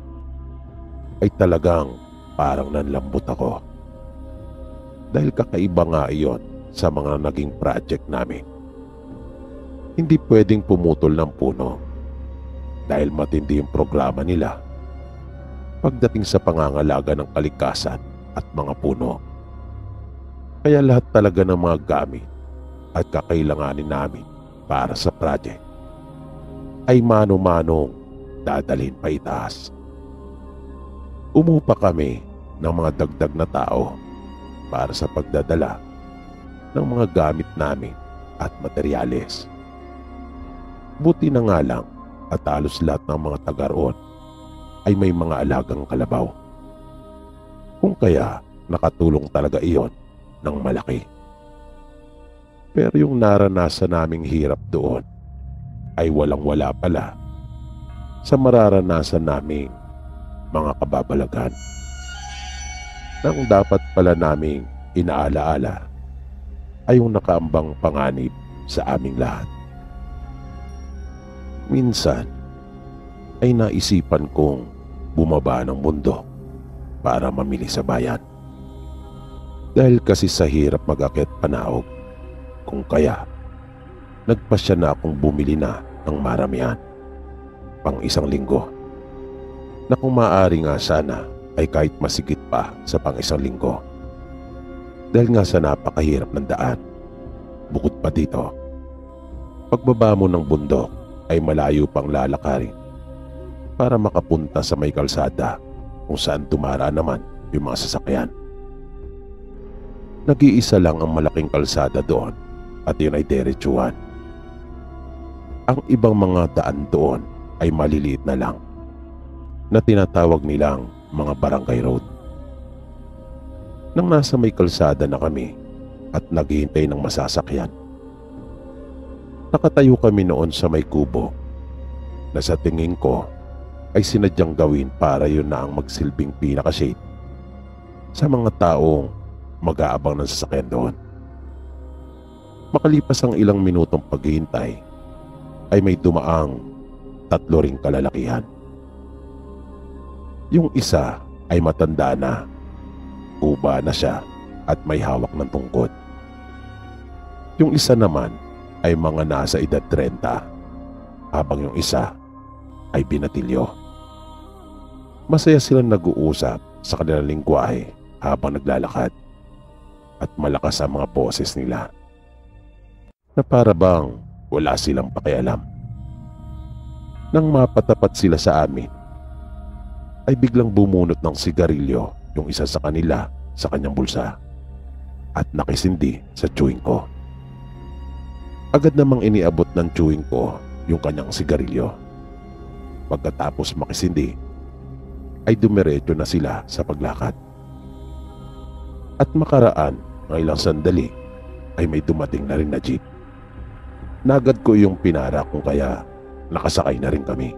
ay talagang parang nanlambot ako. Dahil kakaiba nga iyon sa mga naging project namin. Hindi pwedeng pumutol ng puno dahil matindi yung programa nila pagdating sa pangangalaga ng kalikasan at mga puno. Kaya lahat talaga ng mga gamit at kakailanganin namin para sa project ay mano-manong dadalhin pa itaas. Umupa kami ng mga dagdag na tao para sa pagdadala ng mga gamit namin at materyales. Buti na nga lang at halos lahat ng mga taga roon ay may mga alagang kalabaw. Kung kaya nakatulong talaga iyon ng malaki. Pero yung naranasan naming hirap doon ay walang-wala pala sa mararanasan naming mga kababalagan. Nang dapat pala naming inaalaala ay yung nakaambang panganib sa aming lahat. Minsan ay naisipan kong bumaba ng bundok para mamili sa bayan. Dahil kasi sa hirap mag-akyat panaog, kung kaya nagpasya na akong bumili na ng maramihan pang 1 linggo, na kung maaari nga sana ay kahit masigit pa sa pang 1 linggo. Dahil nga sa napakahirap ng daan. Bukod pa dito, pagbaba mo ng bundok ay malayo pang lalakarin para makapunta sa may kalsada kung saan tumara naman yung mga sasakyan. Nag-iisa lang ang malaking kalsada doon at yun ay diretsuhan. Ang ibang mga daan doon ay maliliit na lang na tinatawag nilang mga barangay road. Nang nasa may kalsada na kami at naghihintay ng masasakyan, nakatayo kami noon sa may kubo na sa tingin ko ay sinadyang gawin para yun na ang magsilbing pinaka-shade sa mga taong mag-aabang ng sasakyan doon. Makalipas ang ilang minutong paghihintay ay may dumaang 3 ring kalalakihan. Yung isa ay matanda na, uba na siya at may hawak ng tungkod. Yung isa naman ay mga nasa edad 30, habang yung isa ay binatilyo. Masaya silang nag-uusap sa kanilang lingwahe habang naglalakad at malakas ang mga boses nila na para bang wala silang pakialam. Nang mapatapat sila sa amin, ay biglang bumunot ng sigarilyo yung isa sa kanila sa kanyang bulsa at nakisindi sa chewing ko. Agad namang iniabot ng chewing ko yung kanyang sigarilyo. Pagkatapos makisindi, ay dumiretso na sila sa paglakad. At makaraan ng ilang sandali ay may dumating na rin na jeep. Nagad ko yung pinara kung kaya nakasakay na rin kami.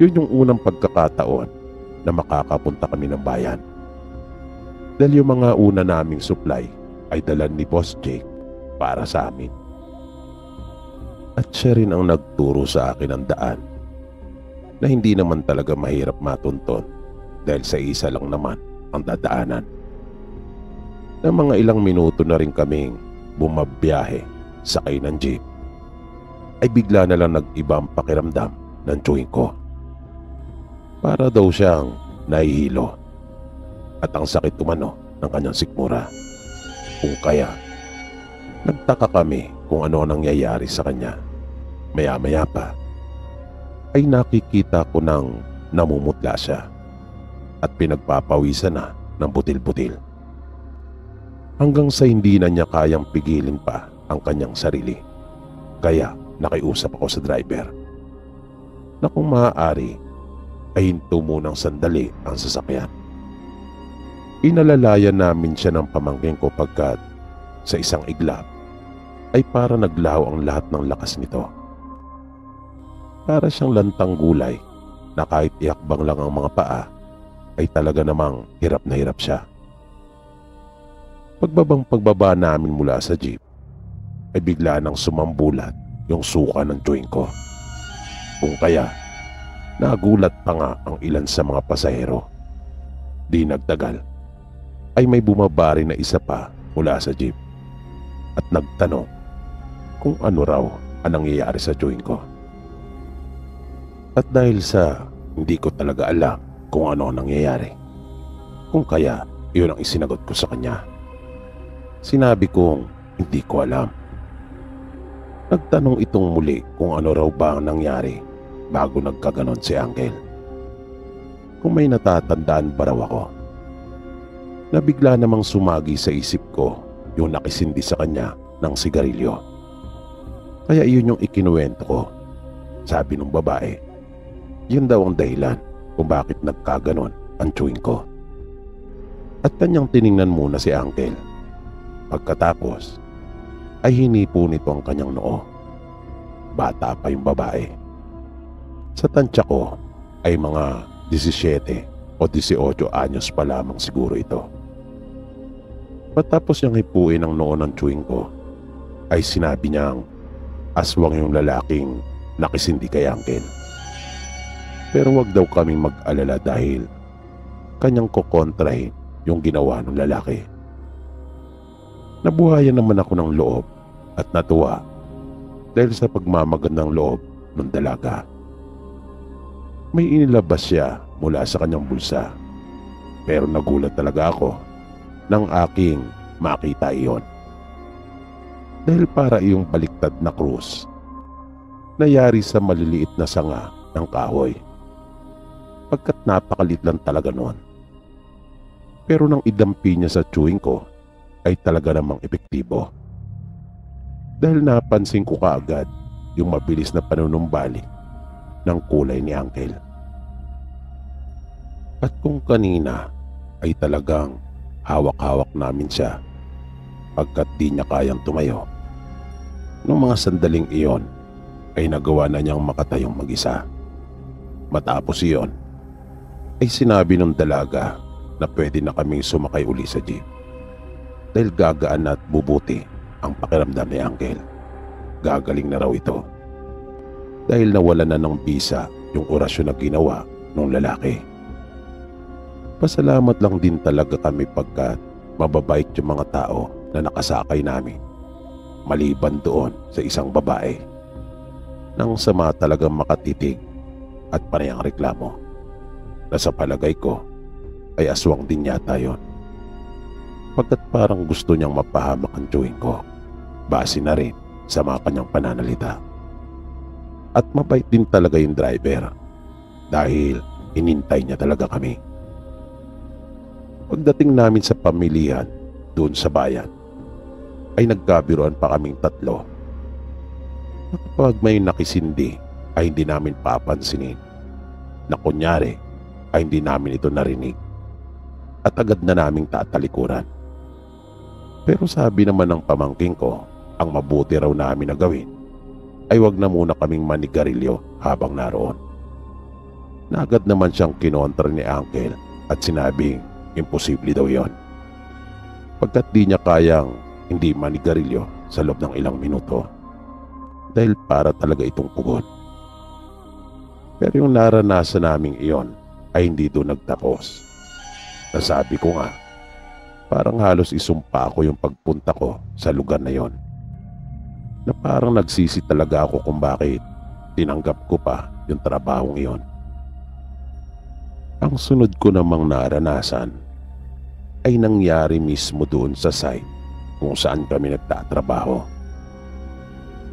Yun yung unang pagkakataon na makakapunta kami ng bayan. Dahil yung mga una naming supply ay dalan ni Boss Jake para sa amin. At siya rin ang nagturo sa akin ng daan na hindi naman talaga mahirap matunton dahil sa isa lang naman ang dadaanan. Na mga ilang minuto na rin kaming bumabiyahe sakay ng jeep, ay bigla na lang nag-iba ang pakiramdam ng chewing ko. Para daw siyang nahihilo at ang sakit umano ng kanyang sikmura. Kung kaya, nagtaka kami kung ano ang nangyayari sa kanya. Maya-maya pa, ay nakikita ko nang namumutla siya at pinagpapawisan na ng butil-butil. Hanggang sa hindi na niya kayang pigilin pa ang kanyang sarili. Kaya nakiusap ako sa driver na kung maaari ay hinto munang sandali ang sasakyan. Inalalayan namin siya ng pamangkin ko pagkat sa isang iglap ay para naglaho ang lahat ng lakas nito. Para siyang lantang gulay na kahit iakbang lang ang mga paa ay talaga namang hirap na hirap siya. Pagbaba namin mula sa jeep ay bigla nang sumambulat yung suka ng chewing ko. Kung kaya, nagulat pa nga ang ilan sa mga pasahero. Di nagtagal, ay may bumaba rin na isa pa mula sa jeep at nagtanong kung ano raw ang nangyayari sa chewing ko. At dahil sa hindi ko talaga alam kung ano ang nangyayari, kung kaya yun ang isinagot ko sa kanya. Sinabi kong hindi ko alam. Nagtanong itong muli kung ano raw ba ang nangyari bago nagkaganon si Uncle. Kung may natatandaan ba raw ako. Nabigla namang sumagi sa isip ko yung nakisindi sa kanya ng sigarilyo. Kaya yun yung ikinuwento ko. Sabi ng babae, yun daw ang dahilan kung bakit nagkaganon ang chewing ko. At kanyang tiningnan muna si Uncle. Pagkatapos, ay hinipo nito ang kanyang noo. Bata pa yung babae. Sa tansya ko ay mga 17 o 18 anyos pa lamang siguro ito. Matapos niyang hipuin ang noo ng chewing ko, ay sinabi niyang aswang yung lalaking nakisindi kay Uncle. Pero wag daw kaming mag-alala dahil kanyang kukontrahin yung ginawa ng lalaki. Nabuhayan naman ako ng loob at natuwa dahil sa pagmamagandang loob ng dalaga. May inilabas siya mula sa kanyang bulsa, pero nagulat talaga ako nang aking makita iyon. Dahil para iyong baliktad na krus na yari sa maliliit na sanga ng kahoy. Pagkat napakalit lang talaga noon. Pero nang idampi niya sa chewing ko ay talaga namang epektibo. Dahil napansin ko kaagad yung mabilis na panunumbalik ng kulay ni Uncle. At kung kanina ay talagang hawak-hawak namin siya pagkat di niya kayang tumayo, nung mga sandaling iyon ay nagawa na niyang makatayong mag-isa. Matapos iyon ay sinabi ng dalaga na pwede na kaming sumakay uli sa jeep dahil gagaan at bubuti ang pakiramdam ni Uncle. Gagaling na raw ito dahil nawala na ng bisa yung orasyon na ginawa ng lalaki. Pasalamat lang din talaga kami pagkat mababait yung mga tao na nakasakay namin, maliban doon sa isang babae nang sama talagang makatitig at panayang reklamo na sa palagay ko ay aswang din yata yon. Pagkat parang gusto niyang mapahamak ang chewing ko base na rin sa mga kanyang pananalita. At mabait din talaga yung driver dahil inintay niya talaga kami. Pagdating namin sa pamilihan doon sa bayan ay nagkabiruan pa kaming tatlo na kapag may nakisindi ay hindi namin papansinin, na kunyari ay hindi namin ito narinig at agad na naming tatalikuran. Pero sabi naman ng pamangking ko, ang mabuti raw namin na gawin ay wag na muna kaming manigarilyo habang naroon. Na agad naman siyang kinontra ni Uncle at sinabing imposible daw yon, pagkat di niya kayang hindi manigarilyo sa loob ng ilang minuto dahil para talaga itong pugon. Pero yung naranasan naming iyon ay hindi doon nagtapos. Nasabi ko nga, parang halos isumpa ako yung pagpunta ko sa lugar na yon, na parang nagsisi talaga ako kung bakit tinanggap ko pa yung trabahong iyon. Ang sunod ko namang naranasan ay nangyari mismo doon sa site kung saan kami nagtatrabaho.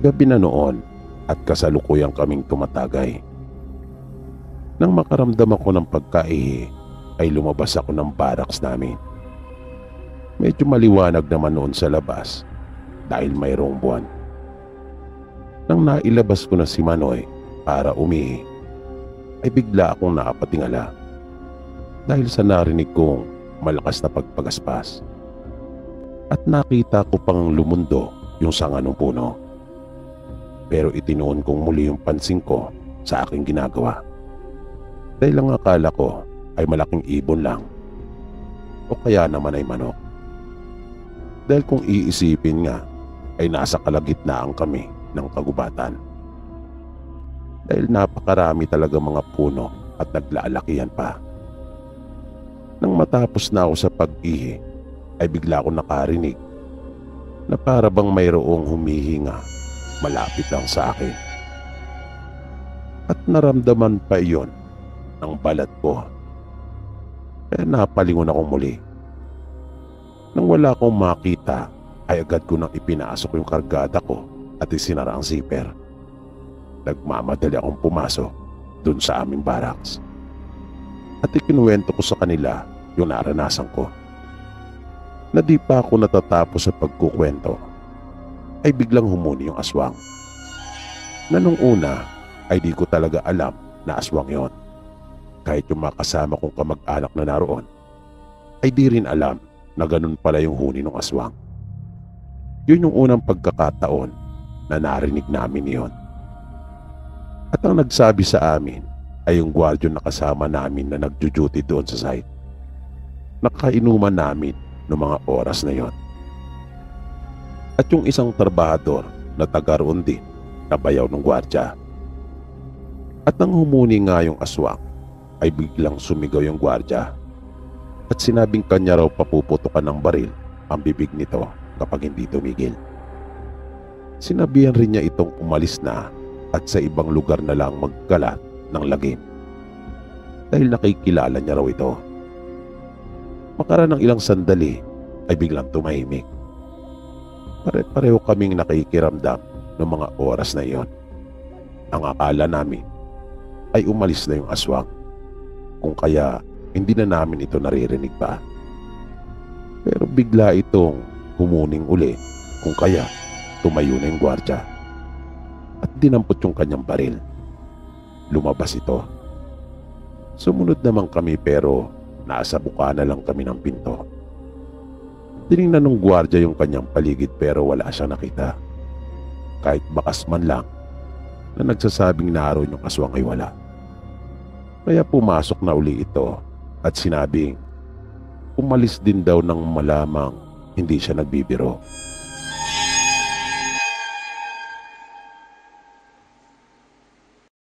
Gabi na noon at kasalukuyang kaming tumatagay. Nang makaramdam ako ng pagkaihi ay lumabas ako ng barracks namin. Medyo maliwanag naman noon sa labas dahil mayroong buwan. Nang nailabas ko na si Manoy para umihi ay bigla akong nakapatingala dahil sa narinig kong malakas na pagpagaspas. At nakita ko pang lumundo yung sanga ng puno. Pero itinuon kong muli yung pansin ko sa aking ginagawa. Dahil ang akala ko ay malaking ibon lang o kaya naman ay manok. Dahil kung iisipin nga ay nasa kalagitnaan kami ng kagubatan. Dahil napakarami talaga mga puno at naglalakihan pa. Nang matapos na ako sa pag-ihi ay bigla akong nakarinig na para bang mayroong humihinga malapit lang sa akin. At naramdaman pa iyon ng balat ko. Kaya napalingon akong muli. Nang wala akong makita ay agad ko nang ipinasok yung kargada ko at isinara ang zipper. Nagmamadali akong pumasok dun sa aming barracks. At ikinuwento ko sa kanila yung naranasan ko. Na di pa ako natatapos sa pagkukwento ay biglang humuni yung aswang. Na nung una ay di ko talaga alam na aswang yon. Kahit yung makasama kong kamag-anak na naroon ay di rin alam na ganun pala yung huni ng aswang. Yun yung unang pagkakataon na narinig namin yon. At ang nagsabi sa amin ay yung gwardiyo na kasama namin na nagjo-duty doon sa site. Nakainuman namin noong mga oras na yon. At yung isang trabahador na taga roon din na bayaw ng gwardya. At nang humuni nga yung aswang ay biglang sumigaw yung gwardya at sinabing kanya raw papuputukan ng baril ang bibig nito kapag hindi tumigil. Sinabihan rin niya itong umalis na at sa ibang lugar na lang magkalat ng lagim dahil nakikilala niya raw ito. Makaraan ng ilang sandali ay biglang tumahimik. Pare-pareho kaming nakikiramdam ng mga oras na iyon. Ang akala namin ay umalis na yung aswang, kung kaya hindi na namin ito naririnig pa. Pero bigla itong humuning uli, kung kaya tumayo na yung gwardya at dinampot yung kanyang baril. Lumabas ito. Sumunod naman kami pero nasa buka na lang kami ng pinto. Tiningnan ng gwardya yung kanyang paligid pero wala siyang nakita. Kahit bakas man lang na nagsasabing naroon yung aswang ay wala. Kaya pumasok na uli ito at sinabing umalis din daw ng malamang hindi siya nagbibiro.